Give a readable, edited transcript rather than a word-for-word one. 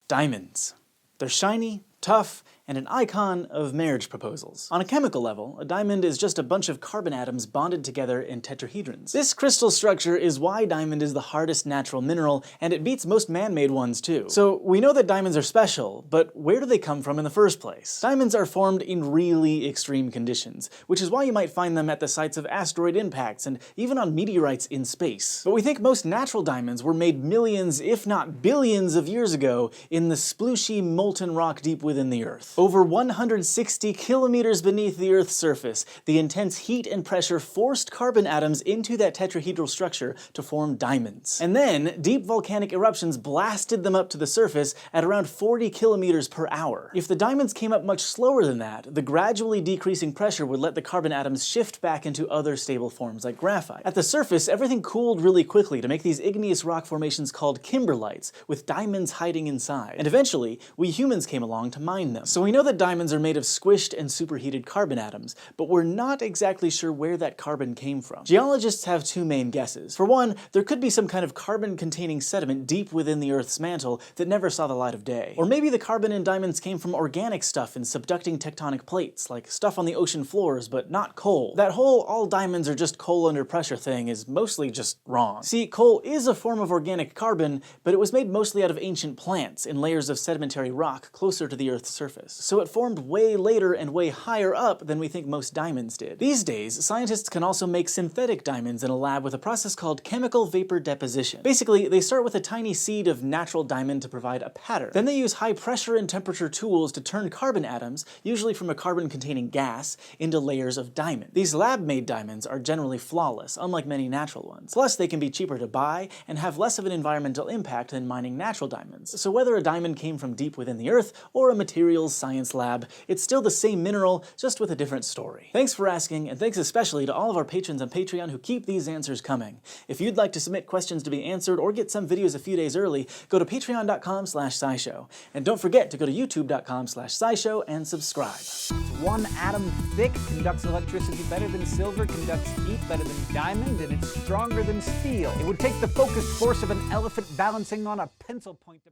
Diamonds. They're shiny, tough, and an icon of marriage proposals. On a chemical level, a diamond is just a bunch of carbon atoms bonded together in tetrahedrons. This crystal structure is why diamond is the hardest natural mineral, and it beats most man-made ones too. So we know that diamonds are special, but where do they come from in the first place? Diamonds are formed in really extreme conditions, which is why you might find them at the sites of asteroid impacts and even on meteorites in space. But we think most natural diamonds were made millions, if not billions of years ago in the splooshy molten rock deep within the Earth. Over 160 kilometers beneath the Earth's surface, the intense heat and pressure forced carbon atoms into that tetrahedral structure to form diamonds. And then, deep volcanic eruptions blasted them up to the surface at around 40 kilometers per hour. If the diamonds came up much slower than that, the gradually decreasing pressure would let the carbon atoms shift back into other stable forms like graphite. At the surface, everything cooled really quickly to make these igneous rock formations called kimberlites, with diamonds hiding inside. And eventually, we humans came along to mine them. So we know that diamonds are made of squished and superheated carbon atoms, but we're not exactly sure where that carbon came from. Geologists have two main guesses. For one, there could be some kind of carbon-containing sediment deep within the Earth's mantle that never saw the light of day. Or maybe the carbon in diamonds came from organic stuff in subducting tectonic plates, like stuff on the ocean floors, but not coal. That whole all diamonds are just coal under pressure thing is mostly just wrong. See, coal is a form of organic carbon, but it was made mostly out of ancient plants in layers of sedimentary rock closer to the Earth's surface. So it formed way later and way higher up than we think most diamonds did. These days, scientists can also make synthetic diamonds in a lab with a process called chemical vapor deposition. Basically, they start with a tiny seed of natural diamond to provide a pattern. Then they use high pressure and temperature tools to turn carbon atoms, usually from a carbon-containing gas, into layers of diamond. These lab-made diamonds are generally flawless, unlike many natural ones. Plus, they can be cheaper to buy and have less of an environmental impact than mining natural diamonds. So whether a diamond came from deep within the Earth or a materials science lab, it's still the same mineral, just with a different story. Thanks for asking, and thanks especially to all of our patrons on Patreon who keep these answers coming. If you'd like to submit questions to be answered or get some videos a few days early, go to patreon.com/SciShow. And don't forget to go to youtube.com/SciShow and subscribe. It's 1 atom thick, conducts electricity better than silver, conducts heat better than diamond, and it's stronger than steel. It would take the focused force of an elephant balancing on a pencil point to